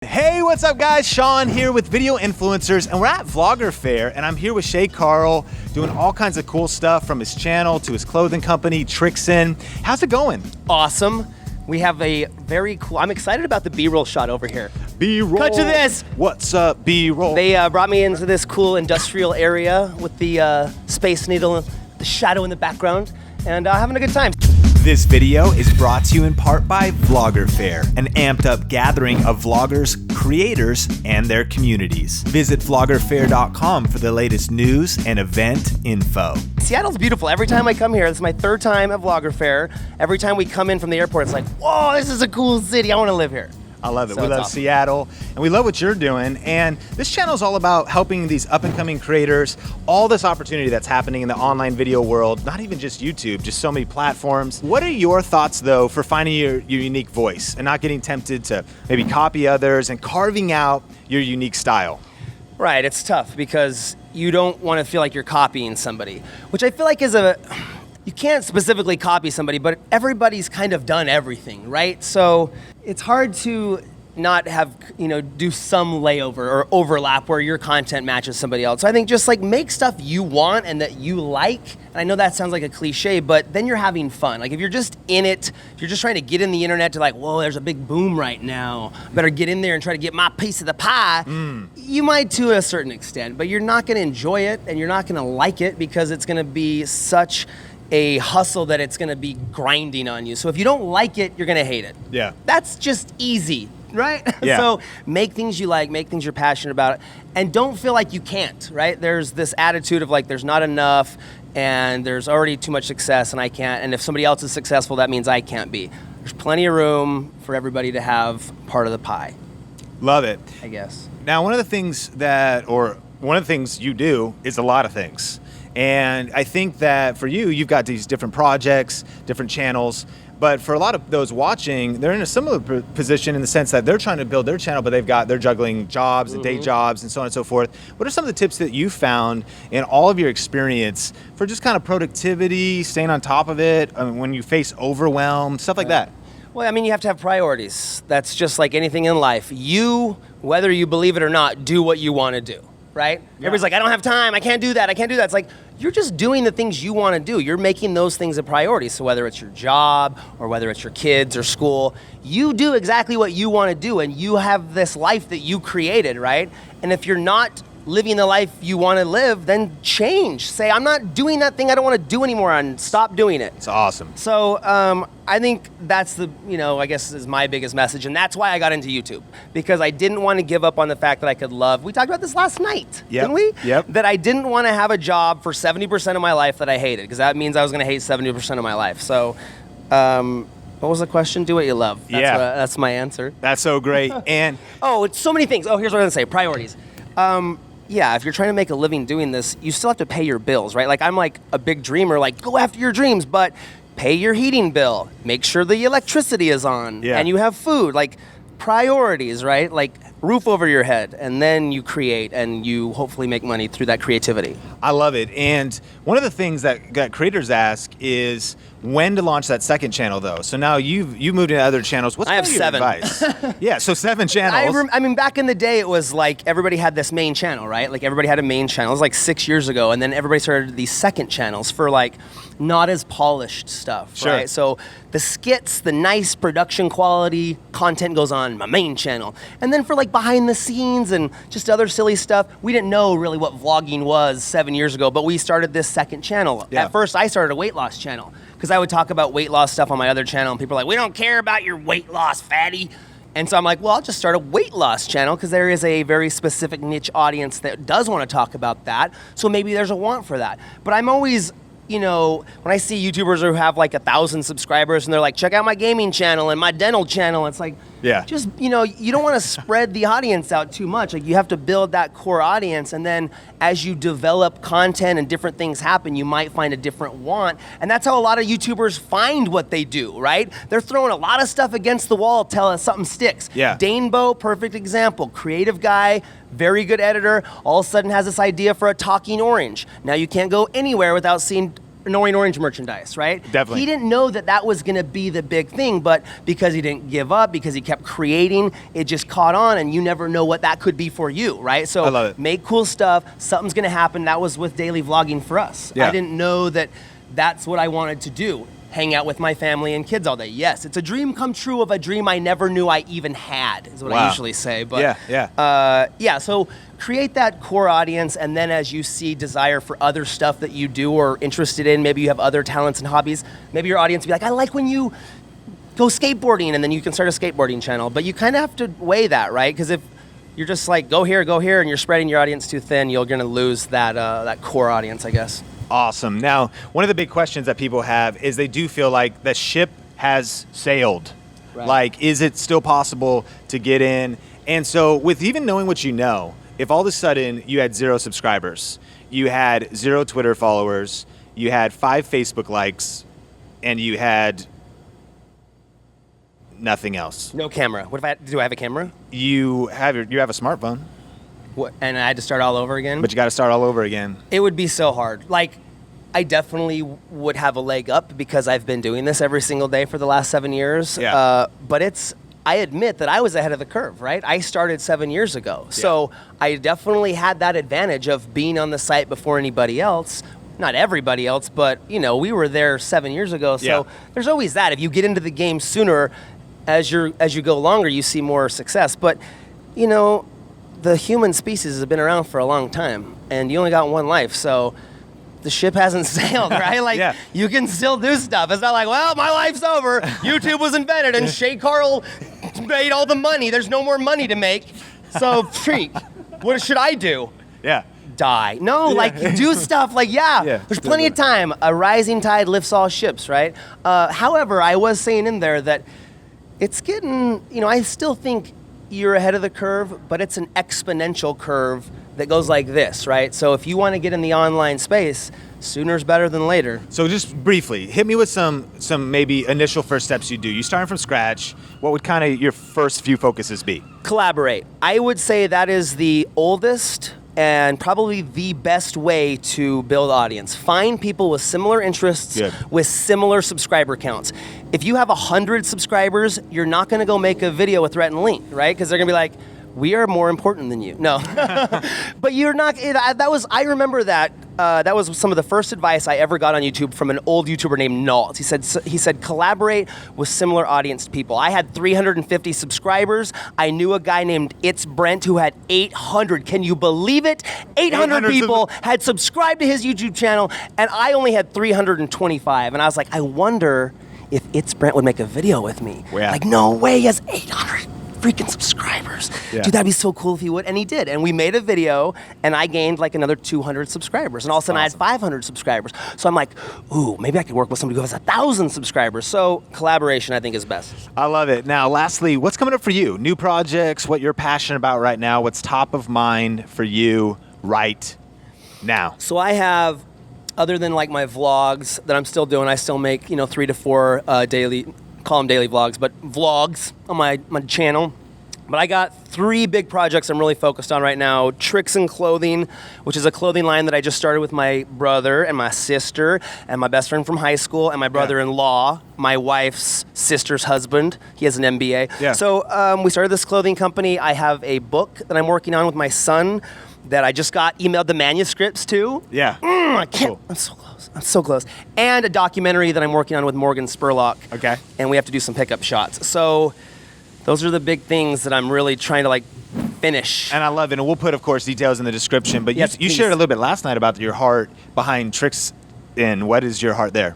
Hey, what's up guys? Sean here with Video Influencers, and we're at VloggerFair, and I'm here with Shay Carl doing all kinds of cool stuff from his channel to his clothing company, Trixin. How's it going? Awesome. We have a very cool, I'm excited about the B-roll shot over here. B-roll. Cut to this. What's up, B-roll? They brought me into this cool industrial area with the Space Needle, the shadow in the background, and having a good time. This video is brought to you in part by VloggerFair, an amped up gathering of vloggers, creators, and their communities. Visit VloggerFair.com for the latest news and event info. Seattle's beautiful. Every time I come here, this is my third time at VloggerFair. Every time we come in from the airport, it's like, whoa, this is a cool city. I want to live here. I love it. So we love awesome. Seattle, and we love what you're doing. And this channel is all about helping these up-and-coming creators, all this opportunity that's happening in the online video world, not even just YouTube, just so many platforms. What are your thoughts, though, for finding your unique voice and not getting tempted to maybe copy others and carving out your unique style? Right, it's tough because you don't want to feel like you're copying somebody, which I feel like is you can't specifically copy somebody, but everybody's kind of done everything, right? So it's hard to not have, do some layover or overlap where your content matches somebody else. So I think just like make stuff you want and that you like. And I know that sounds like a cliche, but then you're having fun. Like if you're just in it, if you're just trying to get in the internet to like, whoa, there's a big boom right now. Better get in there and try to get my piece of the pie. You might to a certain extent, but you're not gonna enjoy it and you're not gonna like it because it's gonna be such a hustle that it's gonna be grinding on you. So if you don't like it, you're gonna hate it. Yeah. That's just easy, right? Yeah. So make things you like, make things you're passionate about, and don't feel like you can't, right? There's this attitude of like, there's not enough, and there's already too much success, and I can't, and if somebody else is successful, that means I can't be. There's plenty of room for everybody to have part of the pie. Love it. I guess. Now, one of the things you do is a lot of things. And I think that for you, you've got these different projects, different channels, but for a lot of those watching, they're in a similar position in the sense that they're trying to build their channel, but they're juggling jobs and day jobs and so on and so forth. What are some of the tips that you found in all of your experience for just kind of productivity, staying on top of it, when you face overwhelm, stuff like that? Well, I mean, you have to have priorities. That's just like anything in life. You, whether you believe it or not, do what you want to do. Right? Yeah. Everybody's like, I don't have time, I can't do that, I can't do that. It's like, you're just doing the things you want to do. You're making those things a priority. So whether it's your job or whether it's your kids or school, you do exactly what you want to do and you have this life that you created, right? And if you're not living the life you want to live, then change. Say, I'm not doing that thing I don't want to do anymore and stop doing it. It's awesome. So I think that's the, I guess is my biggest message. And that's why I got into YouTube, because I didn't want to give up on the fact that I could love. We talked about this last night, didn't we? Yep. That I didn't want to have a job for 70% of my life that I hated, because that means I was going to hate 70% of my life. So what was the question? Do what you love. That's my answer. That's so great. And it's so many things. Here's what I'm going to say. Priorities. Yeah, if you're trying to make a living doing this, you still have to pay your bills, right? Like I'm like a big dreamer, like go after your dreams, but pay your heating bill, make sure the electricity is on, and you have food, like priorities, right? Like roof over your head, and then you create and you hopefully make money through that creativity. I love it. And one of the things that creators ask is when to launch that second channel, though. So now you moved into other channels. What's I have your 7. advice? Yeah, so 7 channels. I mean, back in the day, it was like everybody had this main channel, right? Like everybody had a main channel. It was like 6 years ago, and then everybody started these second channels for like not as polished stuff, Sure. right? So the skits, the nice production quality content goes on my main channel. And then for like behind the scenes and just other silly stuff, we didn't know really what vlogging was 7 years ago, but we started this second channel. Yeah. At first, I started a weight loss channel because I would talk about weight loss stuff on my other channel, and people are like, we don't care about your weight loss, fatty. And so I'm like, well, I'll just start a weight loss channel because there is a very specific niche audience that does want to talk about that. So maybe there's a want for that. But I'm always, when I see YouTubers who have like 1,000 subscribers and they're like, check out my gaming channel and my dental channel. It's like, just, you don't want to spread the audience out too much. Like you have to build that core audience. And then as you develop content and different things happen, you might find a different want. And that's how a lot of YouTubers find what they do, right? They're throwing a lot of stuff against the wall till something sticks. Yeah. Danebo, perfect example. Creative guy, very good editor, all of a sudden has this idea for a talking orange. Now you can't go anywhere without seeing Annoying Orange merchandise, right? Definitely. He didn't know that that was gonna be the big thing, but because he didn't give up, because he kept creating, it just caught on, and you never know what that could be for you, right? So I love it. make cool stuff, something's gonna happen. That was with daily vlogging for us. Yeah. I didn't know that that's what I wanted to do. Hang out with my family and kids all day. Yes, it's a dream come true of a dream I never knew I even had, is what I usually say. But yeah, so create that core audience, and then as you see desire for other stuff that you do or interested in, maybe you have other talents and hobbies, maybe your audience will be like, I like when you go skateboarding, and then you can start a skateboarding channel. But you kind of have to weigh that, right? Because if you're just like, go here, and you're spreading your audience too thin, you're gonna lose that core audience, I guess. Awesome. Now, one of the big questions that people have is they do feel like the ship has sailed. Right. Like, is it still possible to get in? And so with even knowing what you know, if all of a sudden you had 0 subscribers, you had 0 Twitter followers, you had 5 Facebook likes, and you had nothing else. No camera. What if do I have a camera? You have a smartphone. What, and I had to start all over again? But you got to start all over again. It would be so hard. Like, I definitely would have a leg up because I've been doing this every single day for the last 7 years. Yeah. But I admit that I was ahead of the curve, right? I started 7 years ago. Yeah. So I definitely had that advantage of being on the site before anybody else. Not everybody else, but we were there 7 years ago. So there's always that. If you get into the game sooner, as you go longer, you see more success. But the human species has been around for a long time, and you only got one life, so the ship hasn't sailed, right? Like, you can still do stuff. It's not like, well, my life's over. YouTube was invented, and Shay Carl made all the money. There's no more money to make. So, freak, what should I do? Yeah. Die. No, like, do stuff. Like, there's plenty of time. A rising tide lifts all ships, right? However, I was saying in there that it's getting, I still think you're ahead of the curve, but it's an exponential curve that goes like this, right? So if you want to get in the online space, sooner's better than later. So just briefly, hit me with some maybe initial first steps you do. You starting from scratch. What would kind of your first few focuses be? Collaborate. I would say that is the oldest and probably the best way to build audience. Find people with similar interests, with similar subscriber counts. If you have 100 subscribers, you're not gonna go make a video with Rhett and Link, right? Because they're gonna be like, we are more important than you. No, but you're not, I remember that was some of the first advice I ever got on YouTube from an old YouTuber named Nalt. He said, collaborate with similar audience people. I had 350 subscribers. I knew a guy named It's Brent who had 800. Can you believe it? 800 people had subscribed to his YouTube channel, and I only had 325. And I was like, I wonder if It's Brent would make a video with me. Yeah. Like, no way, he has 800 freaking subscribers. Yeah. Dude, that'd be so cool if he would. And he did. And we made a video, and I gained like another 200 subscribers. And all of a sudden I had 500 subscribers. So I'm like, ooh, maybe I could work with somebody who has 1,000 subscribers. So collaboration, I think, is best. I love it. Now, lastly, what's coming up for you? New projects, what you're passionate about right now, what's top of mind for you right now? So I have, other than like my vlogs that I'm still doing, I still make 3 to 4 daily, call them daily vlogs, but vlogs on my channel. But I got 3 big projects I'm really focused on right now. Trixin clothing, which is a clothing line that I just started with my brother and my sister and my best friend from high school and my brother-in-law, my wife's sister's husband. He has an MBA. Yeah. So we started this clothing company. I have a book that I'm working on with my son that I just got emailed the manuscripts to. Yeah. I can't. Cool. I'm so close. And a documentary that I'm working on with Morgan Spurlock. Okay. And we have to do some pickup shots. So those are the big things that I'm really trying to finish. And I love it. And we'll put, of course, details in the description. But yes, you shared a little bit last night about your heart behind Trixin. What is your heart there?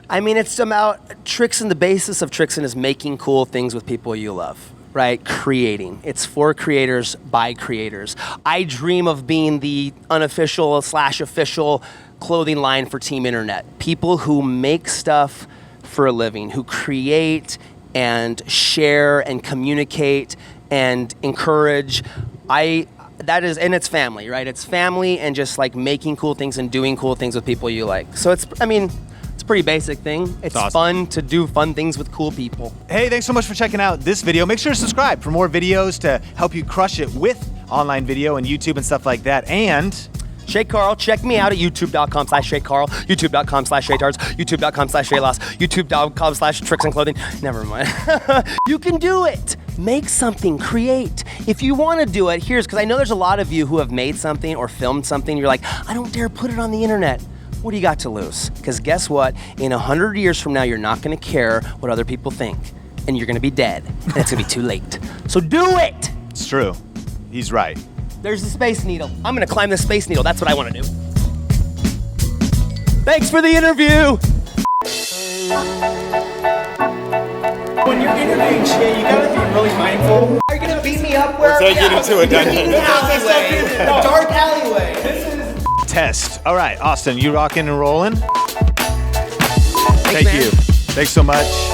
I mean, it's about Trixin. The basis of Trixin is making cool things with people you love. Right? Creating. It's for creators by creators. I dream of being the unofficial/official clothing line for Team Internet. People who make stuff for a living, who create and share and communicate and encourage. And it's family, right? It's family and just making cool things and doing cool things with people you like. So it's a pretty basic thing. It's awesome. Fun to do fun things with cool people. Hey, thanks so much for checking out this video. Make sure to subscribe for more videos to help you crush it with online video and YouTube and stuff like that. And Shay Carl. Check me out at youtube.com/Shay Carl, youtube.com/ShayTards, youtube.com/ShayLoss, youtube.com/Trixin Clothing. Never mind. You can do it. Make something, create. If you want to do it, because I know there's a lot of you who have made something or filmed something, you're like, I don't dare put it on the internet. What do you got to lose? Because guess what? In 100 years from now, you're not going to care what other people think. And you're going to be dead. And it's going to be too late. So do it! It's true. He's right. There's the Space Needle. I'm going to climb the Space Needle. That's what I want to do. Thanks for the interview! When you're interviewing Shay, you gotta be really mindful. Are you gonna beat me up? We're taking you to a dungeon. Alleyway. Dark alleyway. This is... Test. All right, Austin, you rocking and rolling? Thanks, Thank you. Thanks so much.